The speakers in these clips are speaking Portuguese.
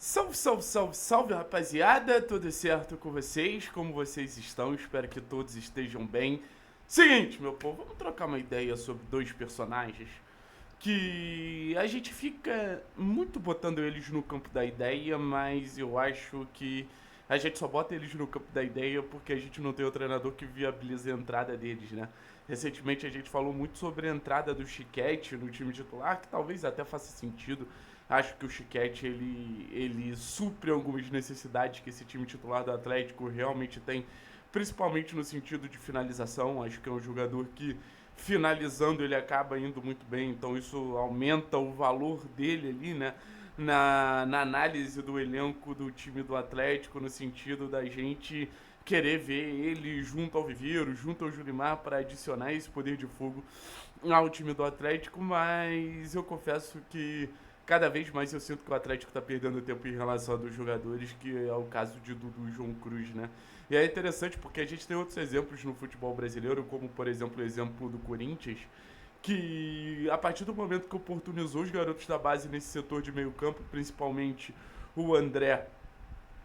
Salve, salve, salve, salve, rapaziada! Tudo certo com vocês? Como vocês estão? Espero que todos estejam bem. Seguinte, meu povo, vamos trocar uma ideia sobre dois personagens que a gente fica muito botando eles no campo da ideia, mas eu acho que a gente só bota eles no campo da ideia porque a gente não tem o treinador que viabiliza a entrada deles, né? Recentemente a gente falou muito sobre a entrada do Chiquete no time titular, que talvez até faça sentido. Acho que o Chiquete ele supre algumas necessidades que esse time titular do Atlético realmente tem, principalmente no sentido de finalização. Acho que é um jogador que finalizando ele acaba indo muito bem, então isso aumenta o valor dele ali, né? Na análise do elenco do time do Atlético, no sentido da gente querer ver ele junto ao Viveiro, junto ao Julimar, para adicionar esse poder de fogo ao time do Atlético, mas eu confesso que cada vez mais eu sinto que o Atlético está perdendo tempo em relação a dos jogadores, que é o caso de Dudu e João Cruz, né? E é interessante porque a gente tem outros exemplos no futebol brasileiro, como por exemplo o exemplo do Corinthians, que a partir do momento que oportunizou os garotos da base nesse setor de meio campo, principalmente o André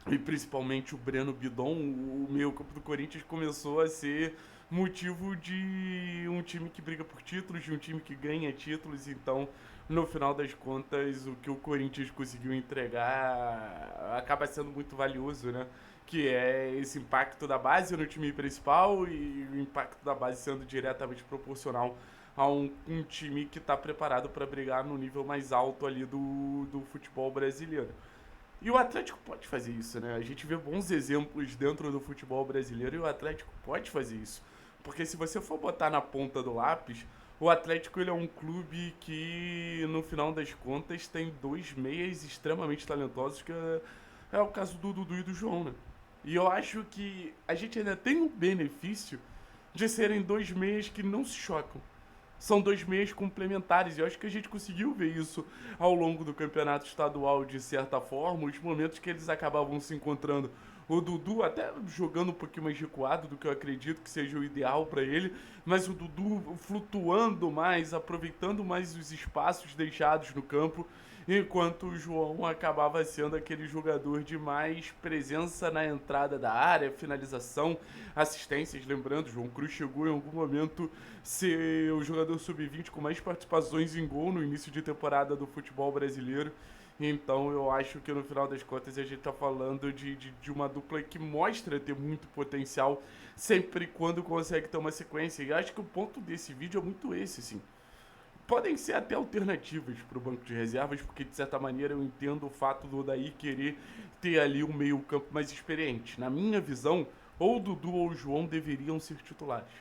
e principalmente o Breno Bidon, o meio campo do Corinthians começou a ser motivo de um time que briga por títulos, de um time que ganha títulos. Então, no final das contas, o que o Corinthians conseguiu entregar acaba sendo muito valioso, né? Que é esse impacto da base no time principal e o impacto da base sendo diretamente proporcional a um time que está preparado para brigar no nível mais alto ali do futebol brasileiro. E o Atlético pode fazer isso, né? A gente vê bons exemplos dentro do futebol brasileiro e o Atlético pode fazer isso. Porque se você for botar na ponta do lápis, o Atlético ele é um clube que, no final das contas, tem dois meias extremamente talentosos, que é o caso do Dudu e do João, né? E eu acho que a gente ainda tem o benefício de serem dois meias que não se chocam. São dois meias complementares e eu acho que a gente conseguiu ver isso ao longo do campeonato estadual de certa forma, os momentos que eles acabavam se encontrando. O Dudu até jogando um pouquinho mais recuado do que eu acredito que seja o ideal para ele, mas o Dudu flutuando mais, aproveitando mais os espaços deixados no campo, enquanto o João acabava sendo aquele jogador de mais presença na entrada da área, finalização, assistências. Lembrando, o João Cruz chegou em algum momento ser o jogador sub-20 com mais participações em gol no início de temporada do futebol brasileiro. Então eu acho que no final das contas a gente tá falando de uma dupla que mostra ter muito potencial sempre quando consegue ter uma sequência. E acho que o ponto desse vídeo é muito esse, assim. Podem ser até alternativas para o banco de reservas, porque de certa maneira eu entendo o fato do Odair querer ter ali um meio campo mais experiente. Na minha visão, ou o Dudu ou o João deveriam ser titulares.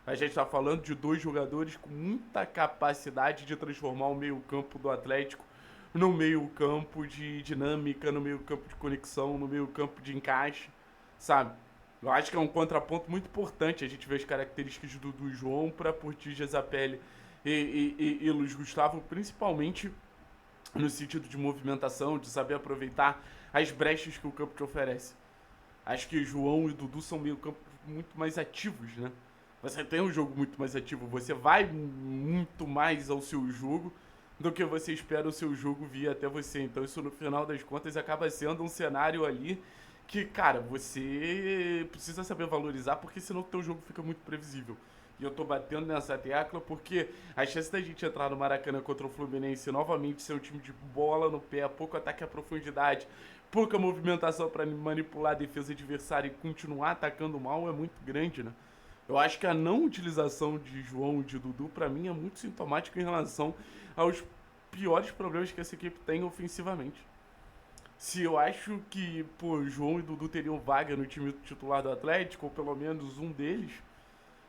A gente está falando de dois jogadores com muita capacidade de transformar o meio campo do Atlético no meio campo de dinâmica, no meio campo de conexão, no meio campo de encaixe, sabe? Eu acho que é um contraponto muito importante a gente ver as características do João para Portilla, Zapelli e Luiz Gustavo, principalmente no sentido de movimentação, de saber aproveitar as brechas que o campo te oferece. Acho que João e Dudu são meio campo muito mais ativos, né? Você tem um jogo muito mais ativo, você vai muito mais ao seu jogo do que você espera o seu jogo vir até você. Então isso no final das contas acaba sendo um cenário ali que, cara, você precisa saber valorizar, porque senão o teu jogo fica muito previsível. E eu tô batendo nessa tecla porque a chance da gente entrar no Maracanã contra o Fluminense e novamente ser um time de bola no pé, pouco ataque à profundidade, pouca movimentação para manipular a defesa adversária e continuar atacando mal é muito grande, né? Eu acho que a não utilização de João e de Dudu, para mim, é muito sintomática em relação aos piores problemas que essa equipe tem ofensivamente. Se eu acho que, pô, João e Dudu teriam vaga no time titular do Atlético, ou pelo menos um deles,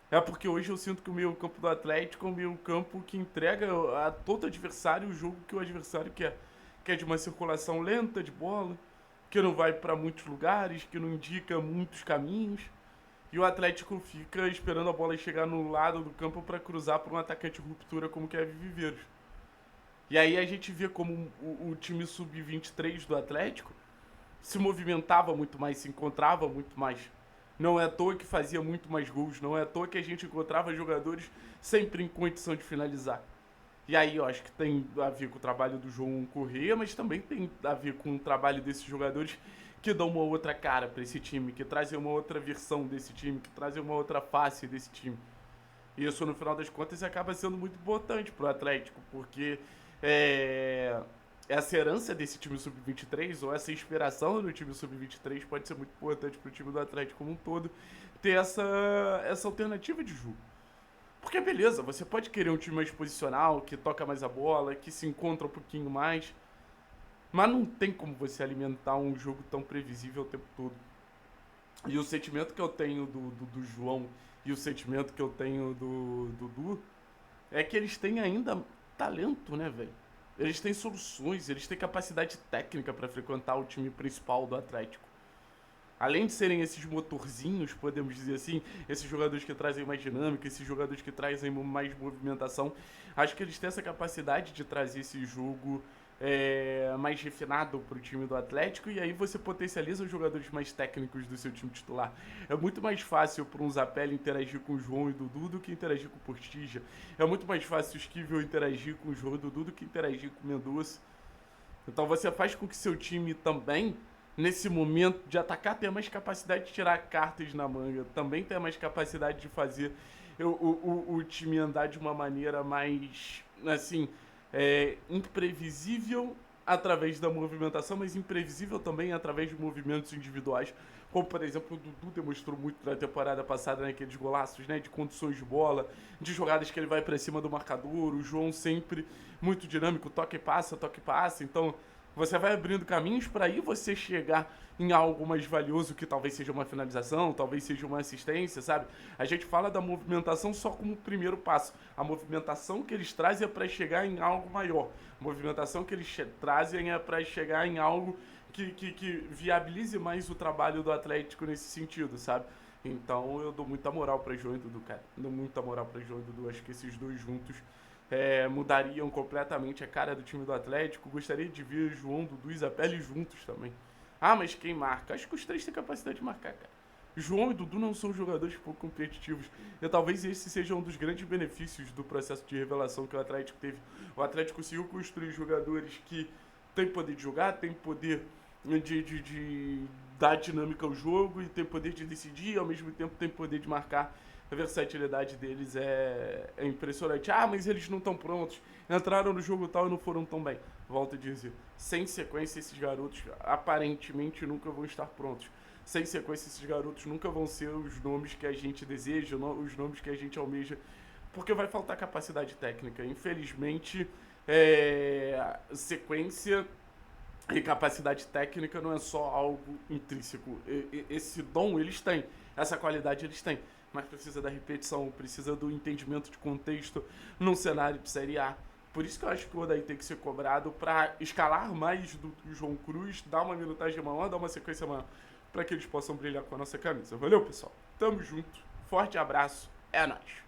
é porque hoje eu sinto que o meio campo do Atlético é um meio campo que entrega a todo adversário o jogo que o adversário quer. Que é de uma circulação lenta de bola, que não vai para muitos lugares, que não indica muitos caminhos. E o Atlético fica esperando a bola chegar no lado do campo para cruzar para um atacante de ruptura como Kevin Viveiros. E aí a gente vê como o time sub-23 do Atlético se movimentava muito mais, se encontrava muito mais. Não é à toa que fazia muito mais gols, não é à toa que a gente encontrava jogadores sempre em condição de finalizar. E aí eu acho que tem a ver com o trabalho do João Corrêa, mas também tem a ver com o trabalho desses jogadores que dão uma outra cara para esse time, que trazem uma outra versão desse time, que trazem uma outra face desse time. E isso, no final das contas, acaba sendo muito importante pro Atlético, porque é, essa herança desse time sub-23, ou essa inspiração no time sub-23, pode ser muito importante pro time do Atlético como um todo, ter essa alternativa de jogo. Porque, beleza, você pode querer um time mais posicional, que toca mais a bola, que se encontra um pouquinho mais, mas não tem como você alimentar um jogo tão previsível o tempo todo. E o sentimento que eu tenho do João e o sentimento que eu tenho do Dudu é que eles têm ainda talento, né, velho? Eles têm soluções, eles têm capacidade técnica para frequentar o time principal do Atlético. Além de serem esses motorzinhos, podemos dizer assim, esses jogadores que trazem mais dinâmica, esses jogadores que trazem mais movimentação, acho que eles têm essa capacidade de trazer esse jogo mais refinado para o time do Atlético, e aí você potencializa os jogadores mais técnicos do seu time titular. É muito mais fácil para um Zapelli interagir com o João e o Dudu do que interagir com o Portilla. É muito mais fácil o Esquivel interagir com o João e o Dudu do que interagir com o Mendonça. Então você faz com que seu time também, nesse momento de atacar, tenha mais capacidade de tirar cartas na manga, também tenha mais capacidade de fazer o time andar de uma maneira mais, assim, imprevisível através da movimentação, mas imprevisível também através de movimentos individuais, como por exemplo o Dudu demonstrou muito na temporada passada naqueles golaços, né, de condições de bola, de jogadas que ele vai para cima do marcador, o João sempre muito dinâmico, toque e passa, então você vai abrindo caminhos para aí você chegar em algo mais valioso, que talvez seja uma finalização, talvez seja uma assistência, sabe? A gente fala da movimentação só como o primeiro passo. A movimentação que eles trazem é para chegar em algo maior. A movimentação que eles trazem é para chegar em algo que viabilize mais o trabalho do Atlético nesse sentido, sabe? Então eu dou muita moral para João e Dudu, cara. Dou muita moral para João e Dudu. Acho que esses dois juntos mudariam completamente a cara do time do Atlético. Gostaria de ver João, Dudu e Zapelli juntos também. Ah, mas quem marca? Acho que os três têm capacidade de marcar, cara. João e Dudu não são jogadores pouco competitivos. E talvez esse seja um dos grandes benefícios do processo de revelação que o Atlético teve. O Atlético conseguiu construir jogadores que têm poder de jogar, têm poder de dar dinâmica ao jogo e tem poder de decidir e ao mesmo tempo tem poder de marcar. A versatilidade deles é impressionante. Ah, mas eles não estão prontos. Entraram no jogo tal e não foram tão bem. Volto a dizer, sem sequência esses garotos aparentemente nunca vão estar prontos. Sem sequência esses garotos nunca vão ser os nomes que a gente deseja, os nomes que a gente almeja, porque vai faltar capacidade técnica. Infelizmente, sequência e capacidade técnica não é só algo intrínseco. Esse dom eles têm, essa qualidade eles têm, mas precisa da repetição, precisa do entendimento de contexto num cenário de Série A. Por isso que eu acho que o Odaí tem que ser cobrado para escalar mais do João Cruz, dar uma minutagem maior, dar uma sequência maior, para que eles possam brilhar com a nossa camisa. Valeu, pessoal? Tamo junto. Forte abraço. É nóis.